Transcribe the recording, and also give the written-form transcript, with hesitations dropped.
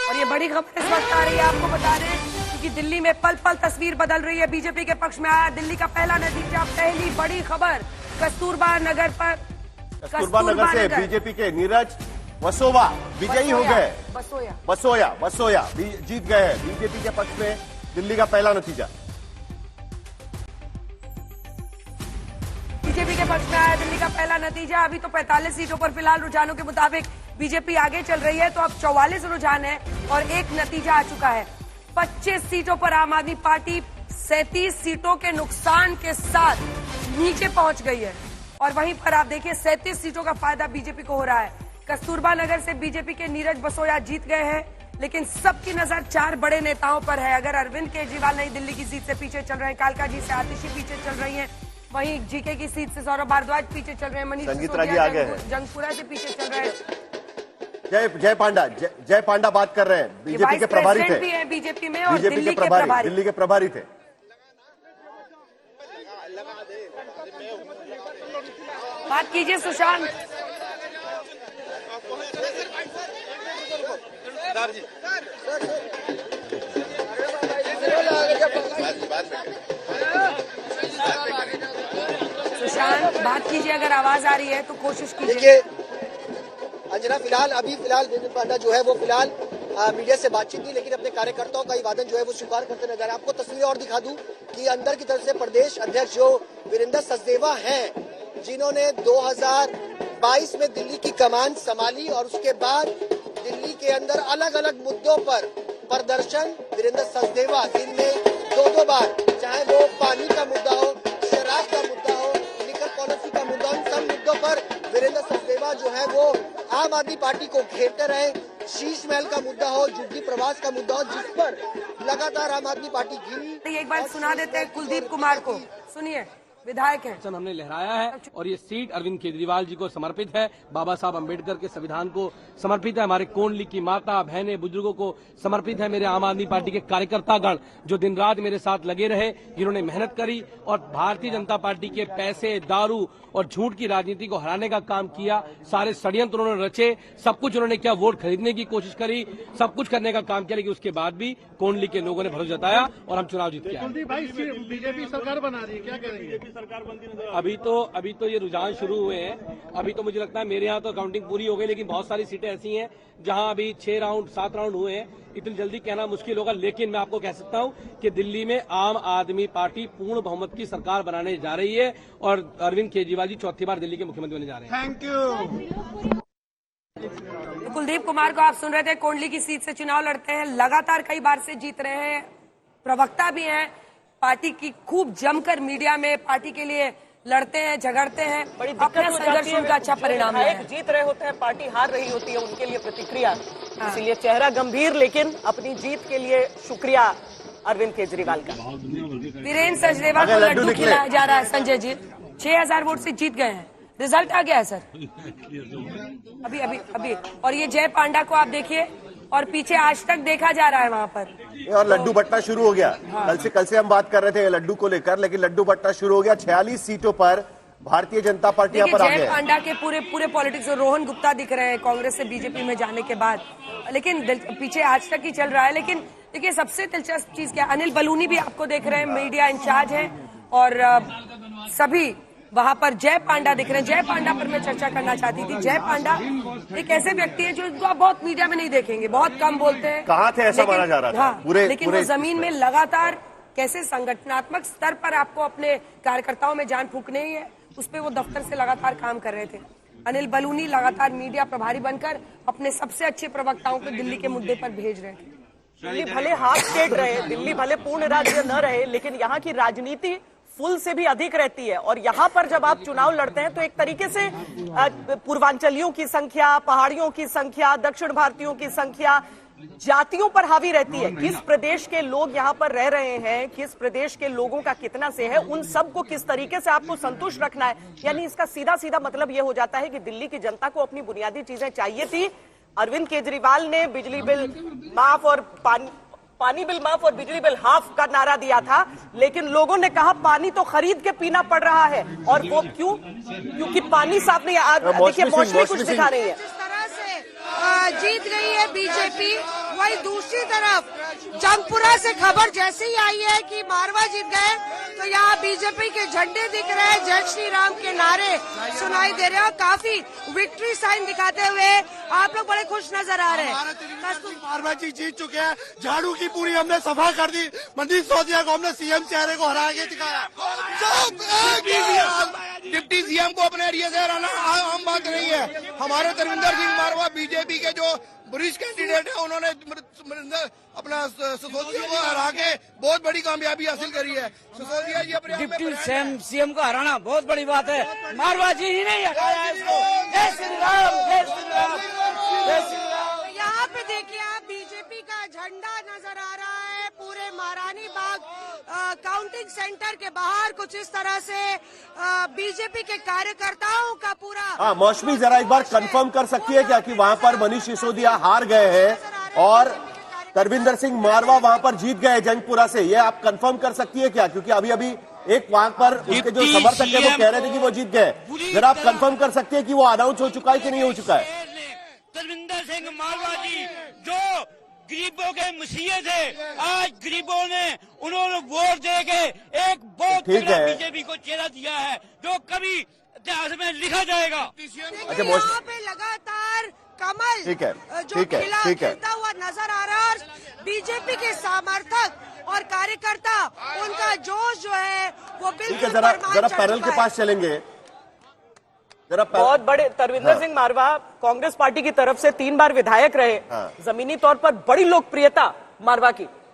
और ये बड़ी खबर इस वक्त आ रही है, आपको बता दें, क्योंकि दिल्ली में पल पल तस्वीर बदल रही है। बीजेपी के पक्ष में आया दिल्ली का पहला नतीजा, पहली बड़ी खबर कस्तूरबा नगर से बीजेपी के नीरज वसोवा विजयी हो गए। बसोया जीत गए हैं। बीजेपी के पक्ष में दिल्ली का पहला नतीजा। बीजेपी के पक्ष में आया दिल्ली का पहला नतीजा। अभी तो 45 सीटों पर फिलहाल रुझानों के मुताबिक बीजेपी आगे चल रही है, तो अब 44 रुझान है और एक नतीजा आ चुका है। 25 सीटों पर आम आदमी पार्टी 37 सीटों के नुकसान के साथ नीचे पहुंच गई है। और वहीं पर आप देखिए 37 सीटों का फायदा बीजेपी को हो रहा है। कस्तूरबा नगर से बीजेपी के नीरज बसोया जीत गए हैं, लेकिन सबकी नजर 4 बड़े नेताओं पर है। अगर अरविंद केजरीवाल नई दिल्ली की सीट से पीछे चल रहे हैं, कालका जी से आतिशी पीछे चल रही हैं, वहीं जीके की सीट से सौरभ भारद्वाज पीछे चल रहे हैं, मनीष सिसोदिया जंगपुरा से पीछे चल रहे हैं। जय पांडा बात कर रहे हैं, बीजेपी के प्रभारी थे, भी है बीजेपी में, और दिल्ली के प्रभारी थे। बात कीजिए सुशांत। सुशांत बात कीजिए, अगर आवाज आ रही है तो कोशिश कीजिए। अंजना, फिलहाल विजय पांडा जो है वो फिलहाल मीडिया से बातचीत नहीं, लेकिन अपने कार्यकर्ताओं का अभिवादन जो है वो स्वीकार करते नजर। आपको तस्वीरें और दिखा दूं कि अंदर की तरफ से प्रदेश अध्यक्ष जो वीरेंद्र सचदेवा हैं, जिन्होंने 2022 में दिल्ली की कमान संभाली और उसके बाद दिल्ली के अंदर अलग अलग मुद्दों पर प्रदर्शन, वीरेंद्र सचदेवा दिन में 2 बार, चाहे वो पानी का मुद्दा हो, शराब का मुद्दा हो, लिकर पॉलिसी का मुद्दा, उन सब मुद्दों पर वीरेंद्र सचदेवा जो है वो आम आदमी पार्टी को घेरते रहे। शीश महल का मुद्दा हो, जुब्बी प्रवास का मुद्दा हो, जिस पर लगातार आम आदमी पार्टी घिरी। एक बार सुना देते हैं कुलदीप कुमार को, सुनिए, विधायक है। हमने लहराया है और ये सीट अरविंद केजरीवाल जी को समर्पित है, बाबा साहब अंबेडकर के संविधान को समर्पित है, हमारे कोंडली की माता बहनें बुजुर्गों को समर्पित है, मेरे आम आदमी पार्टी के कार्यकर्तागण जो दिन रात मेरे साथ लगे रहे, जिन्होंने मेहनत करी और भारतीय जनता पार्टी के पैसे, दारू और झूठ की राजनीति को हराने का काम किया। सारे षड्यंत्र उन्होंने रचे, सब कुछ उन्होंने किया, वोट खरीदने की कोशिश करी, सब कुछ करने का काम किया, लेकिन उसके बाद भी कोंडली के लोगों ने भरोसा जताया और हम चुनाव जीत के आए। बीजेपी सरकार बना रही है, क्या करेंगे? सरकार बनती नजर अभी तो ये रुझान शुरू हुए हैं। अभी तो मुझे लगता है मेरे यहाँ तो काउंटिंग पूरी हो गई, लेकिन बहुत सारी सीटें ऐसी हैं जहां अभी 6 राउंड 7 राउंड हुए हैं। इतनी जल्दी कहना मुश्किल होगा, लेकिन मैं आपको कह सकता हूं कि दिल्ली में आम आदमी पार्टी पूर्ण बहुमत की सरकार बनाने जा रही है और अरविंद केजरीवाल जी 4थी बार दिल्ली के मुख्यमंत्री बनने जा रहे हैं। Thank you. कुलदीप कुमार को आप सुन रहे थे, कोंडली की सीट से चुनाव लड़ते हैं, लगातार कई बार से जीत रहे हैं, प्रवक्ता भी हैं, पार्टी की खूब जमकर मीडिया में पार्टी के लिए लड़ते हैं, झगड़ते हैं, अपना संघर्ष उनका अच्छा परिणाम है। जीत रहे होते हैं, पार्टी हार रही होती है, उनके लिए प्रतिक्रिया, इसीलिए चेहरा गंभीर, लेकिन अपनी जीत के लिए शुक्रिया अरविंद केजरीवाल का। वीरेंद्र सचदेवा को लड्डू खिलाया जा रहा है। संजय जी 6000 वोट से जीत गए हैं, रिजल्ट आ गया है सर अभी। और ये जय पांडा को आप देखिए, और पीछे आज तक देखा जा रहा है वहाँ पर, और लड्डू बंटना शुरू हो गया। कल से हम बात कर रहे थे लड्डू को लेकर, लेकिन लड्डू बंटना शुरू हो गया। 46 सीटों पर भारतीय जनता पार्टी यहाँ पर आ गई है। जय पांडा के पूरे पॉलिटिक्स, रोहन गुप्ता दिख रहे हैं कांग्रेस से बीजेपी में जाने के बाद, लेकिन पीछे आज तक ही चल रहा है। लेकिन देखिए सबसे दिलचस्प चीज क्या, अनिल बलूनी भी आपको देख रहे हैं, मीडिया इंचार्ज है, और सभी वहां पर जय पांडा दिख रहे हैं। जय पांडा पर मैं चर्चा करना चाहती थी। जय पांडा एक ऐसे व्यक्ति है जो इनको आप बहुत मीडिया में नहीं देखेंगे, बहुत कम बोलते हैं, कहाँ थे ऐसा माना जा रहा था। हाँ, लेकिन वो जमीन में लगातार कैसे संगठनात्मक स्तर पर आपको अपने कार्यकर्ताओं में जान फूंकनी है, उस पर वो दफ्तर से लगातार काम कर रहे थे। अनिल बलूनी लगातार मीडिया प्रभारी बनकर अपने सबसे अच्छे प्रवक्ताओं को दिल्ली के मुद्दे पर भेज रहे थे। दिल्ली भले हाफ स्टेट रहे, दिल्ली भले पूर्ण राज्य न रहे, लेकिन यहाँ की राजनीति फुल से भी अधिक रहती है। और यहाँ पर जब आप चुनाव लड़ते हैं तो एक तरीके से पूर्वांचलियों की संख्या, पहाड़ियों की संख्या, दक्षिण भारतीयों की संख्या जातियों पर हावी रहती है। किस प्रदेश के लोग यहाँ पर रह रहे हैं, किस प्रदेश के लोगों का कितना से है, उन सब को किस तरीके से आपको संतुष्ट रखना है। यानी इसका सीधा सीधा मतलब ये हो जाता है कि दिल्ली की जनता को अपनी बुनियादी चीजें चाहिए थी। अरविंद केजरीवाल ने बिजली बिल माफ और पानी बिल माफ और बिजली बिल हाफ का नारा दिया था, लेकिन लोगों ने कहा पानी तो खरीद के पीना पड़ रहा है। और वो क्यों? क्योंकि पानी साफ नहीं है। देखिए मौसमी कुछ दिखा रही है। जीत गई है बीजेपी। वही दूसरी तरफ जंगपुरा से खबर जैसे ही आई है कि मारवा जीत गए तो यहाँ बीजेपी के झंडे दिख रहे हैं, जय श्री राम के नारे सुनाई दे रहे हैं और काफी विक्ट्री साइन दिखाते हुए आप लोग बड़े खुश नजर आ रहे हैं। मारवा जी जीत चुके हैं, झाड़ू की पूरी हमने सफा कर दी, मनीष सिसोदिया को हमने सीएम चेहरे को हरा के दिखाया। डिप्टी सीएम को अपने एरिया से हराना आम बात नहीं है। हमारे धर्मेंद्र सिंह मारवा बीजेपी के जो वरिष्ठ कैंडिडेट है, उन्होंने अपना सिसोदिया को हरा के बहुत बड़ी कामयाबी हासिल करी है। सिसोदिया जी अपने डिप्टी सीएम को हराना बहुत बड़ी बात है। मारवा जी ही नहीं हटाया इसको। जय श्री राम, जय श्री राम, जय श्री राम। यहाँ पे देखिए आप बीजेपी का झंडा नजर आ रहा है पूरे महारानी बाग काउंटिंग सेंटर के बाहर। कुछ इस तरह से बीजेपी के कार्यकर्ताओं का पूरा। हाँ, मौसमी जरा एक बार कंफर्म कर सकती है क्या कि वहां पर मनीष सिसोदिया हार गए हैं और धर्मेंद्र सिंह मारवा वहां पर जीत गए जंगपुरा से? ये आप कंफर्म कर सकती है क्या? क्योंकि अभी अभी एक वहां पर उसके जो समर्थक है वो कह रहे थे कि वो जीत गए। जरा आप कंफर्म कर सकते हैं कि वो अनाउंस हो चुका है कि नहीं हो चुका है? धर्मेंद्र सिंह मारवा जी जो गरीबों के मसीहे थे, आज गरीबों ने उन्होंने वोट दे के एक बहुत बड़ा बीजेपी को चेहरा दिया है जो कभी इतिहास में लिखा जाएगा। अच्छा, यहाँ पे लगातार कमल जो खिलता हुआ नजर आ रहा है और बीजेपी के समर्थक और कार्यकर्ता उनका जोश जो है वो बिल्कुल जरा पैनल के पास चलेंगे। बहुत बड़े धर्मेंद्र सिंह मारवा कांग्रेस पार्टी की तरफ से 3 बार विधायक रहे। जमीनी तौर पर बड़ी लोकप्रियता मारवा की।